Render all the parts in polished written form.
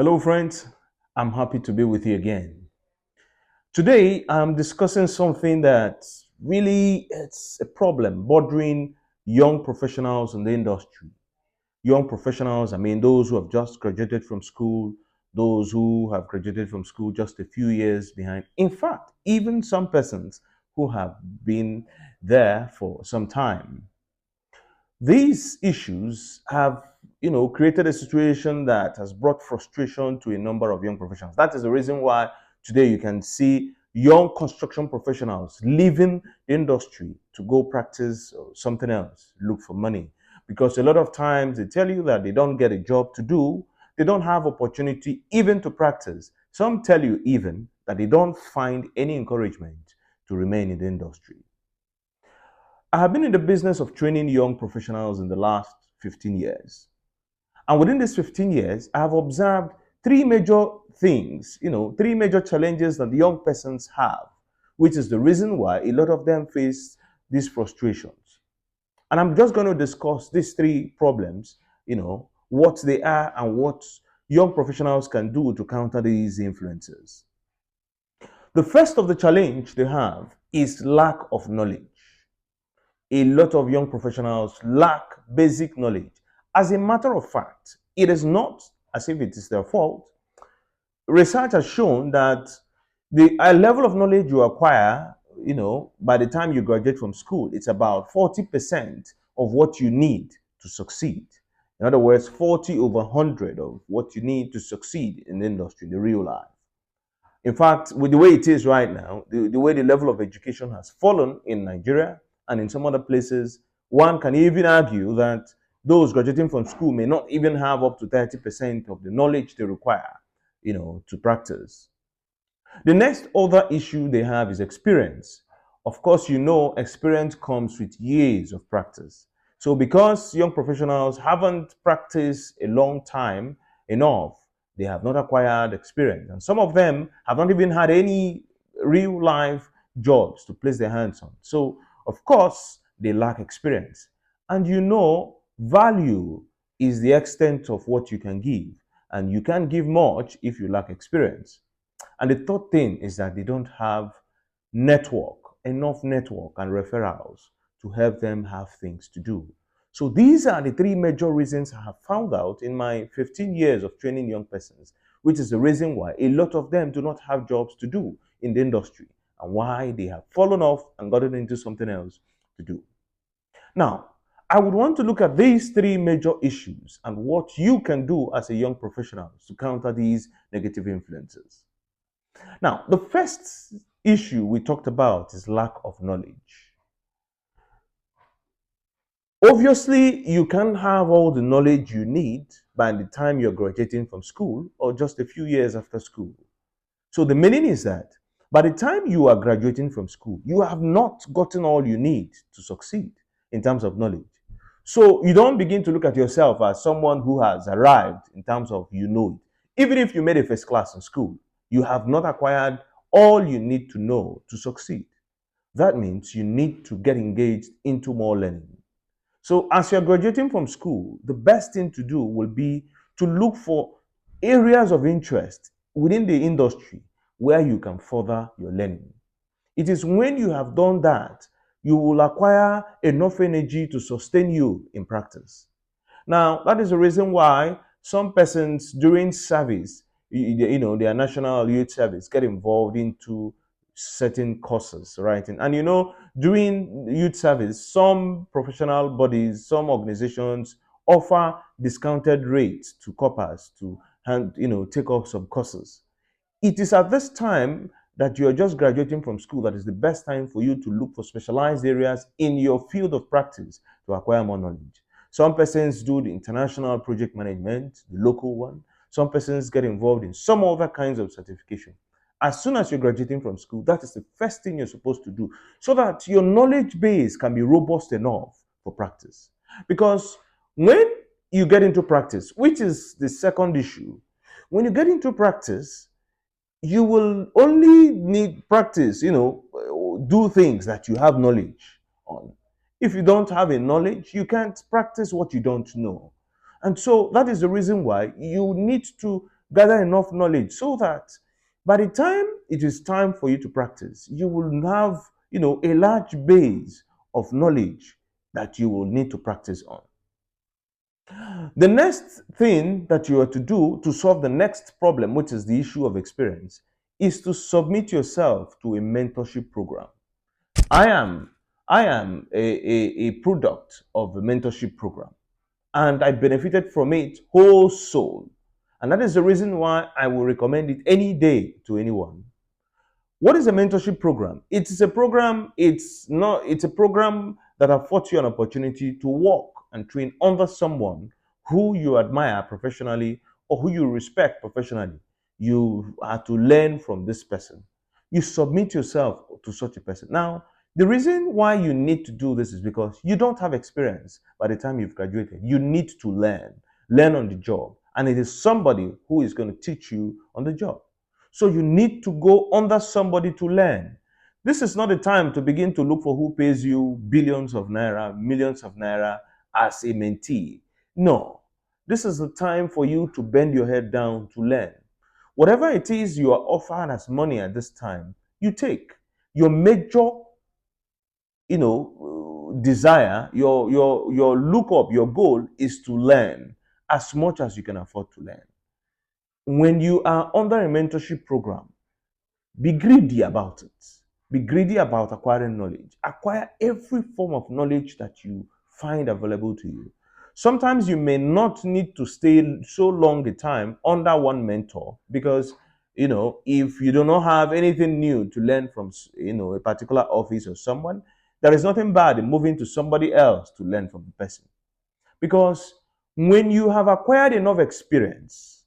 Hello, friends. I'm happy to be with you again. Today, I'm discussing something that really it's a problem bothering young professionals in the industry. Young professionals, I mean, those who have just graduated from school, those who have graduated from school just a few years behind. In fact, even some persons who have been there for some time. These issues have, created a situation that has brought frustration to a number of young professionals. That is the reason why today you can see young construction professionals leaving the industry to go practice something else, look for money. Because a lot of times they tell you that they don't get a job to do, they don't have opportunity even to practice. Some tell you even that they don't find any encouragement to remain in the industry. I have been in the business of training young professionals in the last 15 years. And within these 15 years, I have observed three major things, three major challenges that the young persons have, which is the reason why a lot of them face these frustrations. And I'm just going to discuss these three problems, what they are and what young professionals can do to counter these influences. The first of the challenge they have is lack of knowledge. A lot of young professionals lack basic knowledge. As a matter of fact, it is not as if it is their fault. Research has shown that the level of knowledge you acquire, by the time you graduate from school, it's about 40% of what you need to succeed. In other words, 40 over 100 of what you need to succeed in the industry, in the real life. In fact, with the way it is right now, the way the level of education has fallen in Nigeria and in some other places, one can even argue that those graduating from school may not even have up to 30% of the knowledge they require, to practice. The next other issue they have is experience. Of course, experience comes with years of practice. So because young professionals haven't practiced a long time enough, they have not acquired experience. And some of them have not even had any real life jobs to place their hands on. So, of course, they lack experience. And value is the extent of what you can give. And you can't give much if you lack experience. And the third thing is that they don't have enough network and referrals to help them have things to do. So these are the three major reasons I have found out in my 15 years of training young persons, which is the reason why a lot of them do not have jobs to do in the industry and why they have fallen off and gotten into something else to do. Now, I would want to look at these three major issues and what you can do as a young professional to counter these negative influences. Now, the first issue we talked about is lack of knowledge. Obviously, you can't have all the knowledge you need by the time you're graduating from school or just a few years after school. So the meaning is that by the time you are graduating from school, you have not gotten all you need to succeed in terms of knowledge. So you don't begin to look at yourself as someone who has arrived in terms of it. Even if you made a first class in school, you have not acquired all you need to know to succeed. That means you need to get engaged into more learning. So as you're graduating from school, the best thing to do will be to look for areas of interest within the industry where you can further your learning. It is when you have done that, you will acquire enough energy to sustain you in practice. Now, that is the reason why some persons during service, their national youth service, get involved into certain courses, right? And during youth service, some professional bodies, some organizations offer discounted rates to corpers to take up some courses. It is at this time that you are just graduating from school that is the best time for you to look for specialized areas in your field of practice to acquire more knowledge. Some persons do the international project management, the local one. Some persons get involved in some other kinds of certification. As soon as you're graduating from school, that is the first thing you're supposed to do so that your knowledge base can be robust enough for practice. Because when you get into practice, which is the second issue, when you get into practice, you will only need practice, do things that you have knowledge on. If you don't have a knowledge, you can't practice what you don't know. And so that is the reason why you need to gather enough knowledge so that by the time it is time for you to practice, you will have, a large base of knowledge that you will need to practice on. The next thing that you are to do to solve the next problem, which is the issue of experience, is to submit yourself to a mentorship program. I am I am a product of a mentorship program, and I benefited from it whole soul. And that is the reason why I will recommend it any day to anyone. What is a mentorship program? It's a program that affords you an opportunity to work and train under someone who you admire professionally or who you respect professionally. You are to learn from this person. You submit yourself to such a person. Now, the reason why you need to do this is because you don't have experience by the time you've graduated. You need to learn on the job. And it is somebody who is going to teach you on the job. So you need to go under somebody to learn. This is not a time to begin to look for who pays you billions of naira, millions of naira as a mentee. No, this is the time for you to bend your head down to learn. Whatever it is you are offered as money at this time, you take. Your major, desire, your look up, your goal is to learn as much as you can afford to learn. When you are under a mentorship program, be greedy about it. Be greedy about acquiring knowledge. Acquire every form of knowledge that you find available to you. Sometimes you may not need to stay so long a time under one mentor because, if you do not have anything new to learn from, a particular office or someone, there is nothing bad in moving to somebody else to learn from the person. Because when you have acquired enough experience,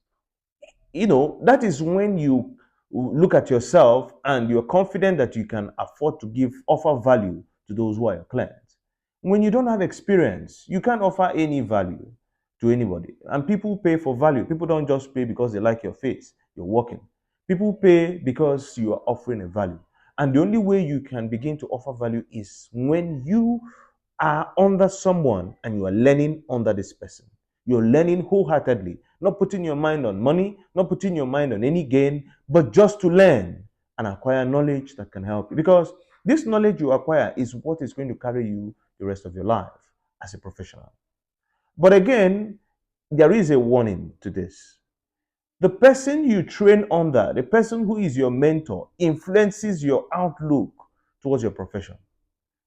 that is when you look at yourself and you're confident that you can afford to offer value to those who are your clients. When you don't have experience, you can't offer any value to anybody. And people pay for value. People don't just pay because they like your face, you're working. People pay because you are offering a value. And the only way you can begin to offer value is when you are under someone and you are learning under this person. You're learning wholeheartedly, not putting your mind on money, not putting your mind on any gain, but just to learn and acquire knowledge that can help you. Because this knowledge you acquire is what is going to carry you the rest of your life as a professional. But again, there is a warning to this. The person you train under, the person who is your mentor, influences your outlook towards your profession.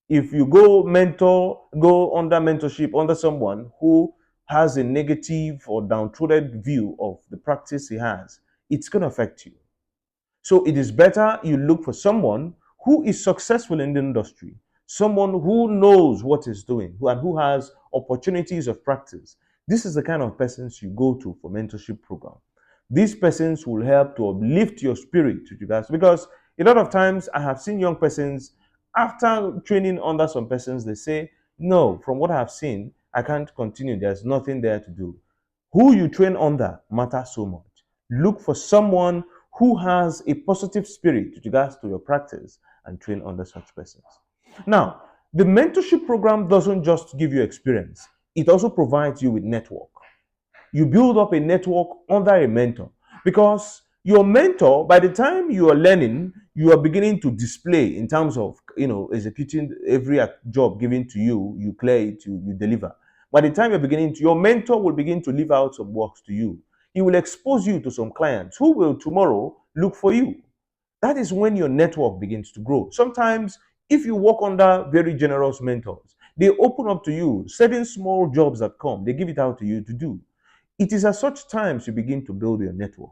If you go under mentorship under someone who has a negative or downtrodden view of the practice he has, it's going to affect you. So it is better you look for someone who is successful in the industry, someone who knows what he's doing and who has opportunities of practice. This is the kind of persons you go to for mentorship program. These persons will help to uplift your spirit with regards, because a lot of times I have seen young persons after training under some persons, they say, no, from what I have seen, I can't continue. There's nothing there to do. Who you train under matters so much. Look for someone who has a positive spirit with regards to your practice and train under such persons. Now, the mentorship program doesn't just give you experience, it also provides you with network. You build up a network under a mentor, because your mentor, by the time you are learning, you are beginning to display in terms of executing every job given to you. You clear it, you deliver. By the time you're beginning to, your mentor will begin to leave out some works to you. He will expose you to some clients who will tomorrow look for you. That is when your network begins to grow. Sometimes, if you work under very generous mentors, they open up to you certain small jobs that come, they give it out to you to do. It is at such times you begin to build your network.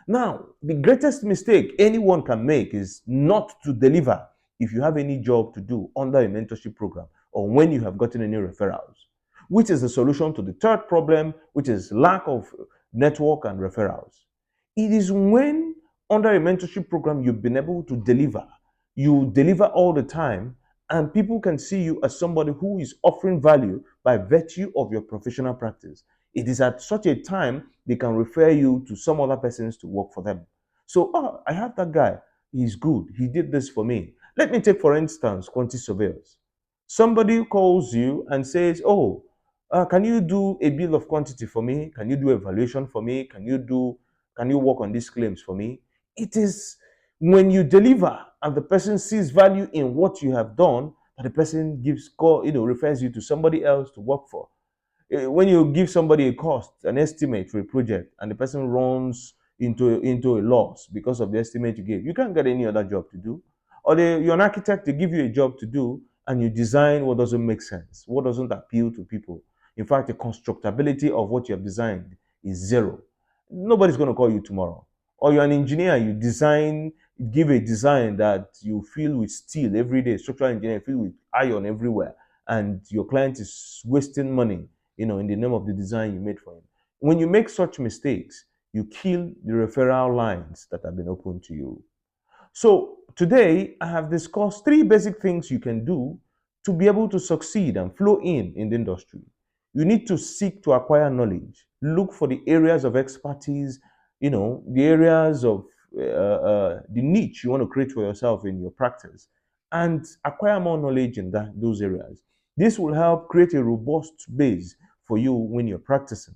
Now, the greatest mistake anyone can make is not to deliver if you have any job to do under a mentorship program or when you have gotten any referrals, which is the solution to the third problem, which is lack of network and referrals. It is when under a mentorship program you've been able to deliver. You deliver all the time, and people can see you as somebody who is offering value by virtue of your professional practice. It is at such a time they can refer you to some other persons to work for them. So, I have that guy. He's good. He did this for me. Let me take, for instance, quantity surveyors. Somebody calls you and says, can you do a bill of quantity for me? Can you do evaluation for me? Can you do Can you work on these claims for me? It is when you deliver and the person sees value in what you have done that the person gives call, refers you to somebody else to work for. When you give somebody a cost, an estimate for a project, and the person runs into a loss because of the estimate you gave, you can't get any other job to do. Or you're an architect, they give you a job to do, and you design what doesn't make sense, what doesn't appeal to people. In fact, the constructability of what you have designed is zero. Nobody's going to call you tomorrow. Or you're an engineer, you give a design that you fill with steel every day, structural engineer, fill with iron everywhere, and your client is wasting money, in the name of the design you made for him. When you make such mistakes, you kill the referral lines that have been open to you. So today, I have discussed three basic things you can do to be able to succeed and flow in the industry. You need to seek to acquire knowledge. Look for the areas of expertise, the areas of the niche you want to create for yourself in your practice, and acquire more knowledge in those areas. This will help create a robust base for you when you're practicing.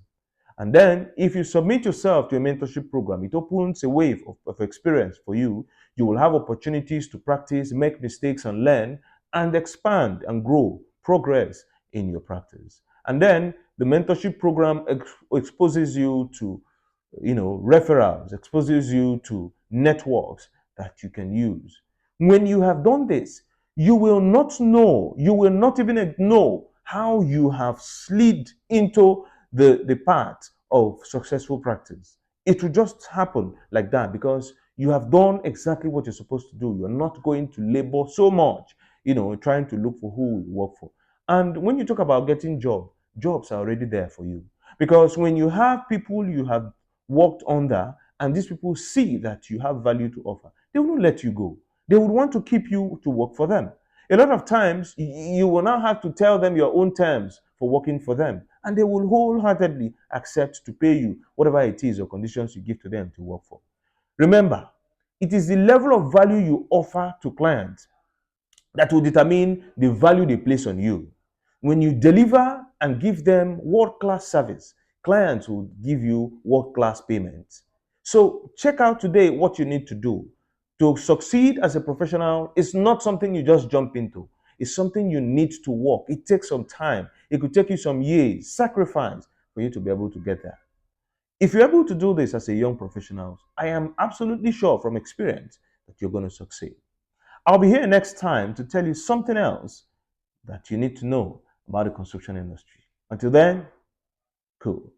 And then, if you submit yourself to a mentorship program, it opens a wave of experience for you. You will have opportunities to practice, make mistakes, and learn, and expand and grow, progress in your practice. And then, the mentorship program exposes you to, referrals, exposes you to networks that you can use. When you have done this, you will not even know how you have slid into the path of successful practice. It will just happen like that because you have done exactly what you're supposed to do. You're not going to labor so much, trying to look for who you work for. And when you talk about getting jobs are already there for you. Because when you have people you have worked under and these people see that you have value to offer, they will not let you go. They would want to keep you to work for them. A lot of times, you will now have to tell them your own terms for working for them, and they will wholeheartedly accept to pay you whatever it is or conditions you give to them to work for. Remember, it is the level of value you offer to clients that will determine the value they place on you. When you deliver and give them world-class service, clients will give you world-class payments. So check out today what you need to do. To succeed as a professional is not something you just jump into. It's something you need to work. It takes some time. It could take you some years, sacrifice for you to be able to get there. If you're able to do this as a young professional, I am absolutely sure from experience that you're going to succeed. I'll be here next time to tell you something else that you need to know about the construction industry. Until then, cool.